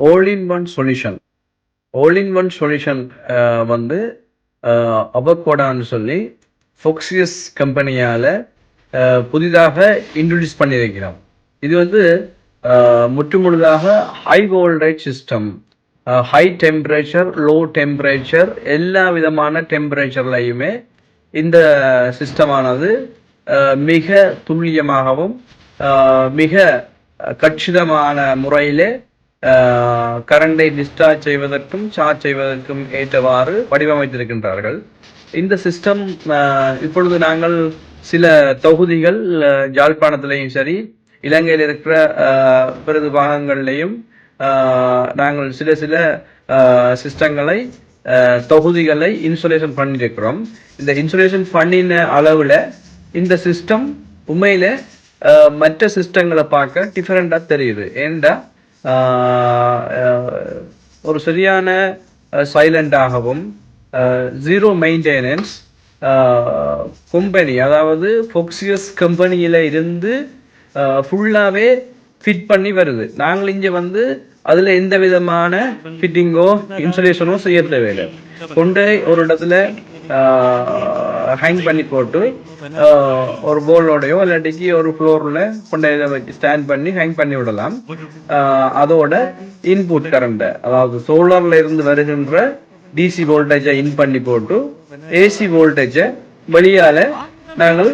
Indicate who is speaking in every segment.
Speaker 1: All in one solution. All in one solution வந்து அவகோடான்னு சொல்லி ஃபோக்சியஸ் கம்பெனியால் புதிதாக இன்ட்ரடியூஸ் பண்ணியிருக்கிறோம். இது வந்து முற்றுமுழுதாக high voltage system, high temperature, low temperature, எல்லா விதமான டெம்பரேச்சர்லையுமே இந்த சிஸ்டமானது மிக துல்லியமாகவும் மிக கச்சிதமான முறையிலே கரண்டை டிஸ்சார்ஜ் செய்வதற்கும் சார்ஜ் செய்வதற்கும் ஏற்றவாறு வடிவமைத்திருக்கின்றார்கள். இந்த சிஸ்டம் இப்பொழுது நாங்கள் சில தொகுதிகள் யாழ்ப்பாணத்திலையும் சரி, இலங்கையில் இருக்கிற பிறகு பாகங்கள்லையும் நாங்கள் சில சில சிஸ்டங்களை தொகுதிகளை இன்சுலேஷன் பண்ணியிருக்கிறோம். இந்த இன்சுலேஷன் பண்ணின அளவில் இந்த சிஸ்டம் உண்மையில மற்ற சிஸ்டங்களை பார்க்க டிஃபரெண்டாக தெரியுது. ஏண்டா ஒரு சரியான சைலண்டாகவும் ஜீரோ மெயின்டெனன்ஸ் கம்பெனி, அதாவது ஃபோக்சியஸ் கம்பெனியில் இருந்து ஃபுல்லாகவே ஃபிட் பண்ணி வருது. நாங்கள் இங்கே வந்து அதில் எந்த விதமான ஃபிட்டிங்கோ இன்சுலேஷனோ செய்ய தேவையில்லை. கொண்டு ஒரு இடத்துல ஹேங் பண்ணி போட்டு ஒரு போலோடையோ இல்லாட்டிக்கு ஒரு ஃப்ளோரில் கொண்டு இதை வச்சு ஸ்டாண்ட் பண்ணி ஹேங் பண்ணி விடலாம். அதோட இன்புட் கரண்ட்டை, அதாவது சோலாரில் இருந்து வருகின்ற டிசி வோல்டேஜை இன் பண்ணி போட்டு ஏசி வோல்டேஜை வெளியால் நாங்கள்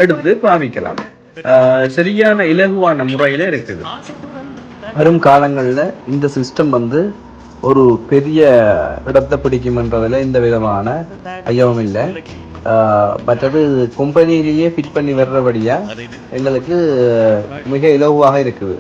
Speaker 1: எடுத்து பாவிக்கலாம். சரியான இலகுவான முறையில் இருக்குது. வரும் காலங்களில் இந்த சிஸ்டம் வந்து ஒரு பெரிய இடத்தை பிடிக்கும்ன்றதில் எந்த விதமான ஐயமும் இல்லை. மற்றது கம்பெனியிலேயே ஃபிட் பண்ணி வர்றபடியாக எங்களுக்கு மிக இலகுவாக இருக்குது.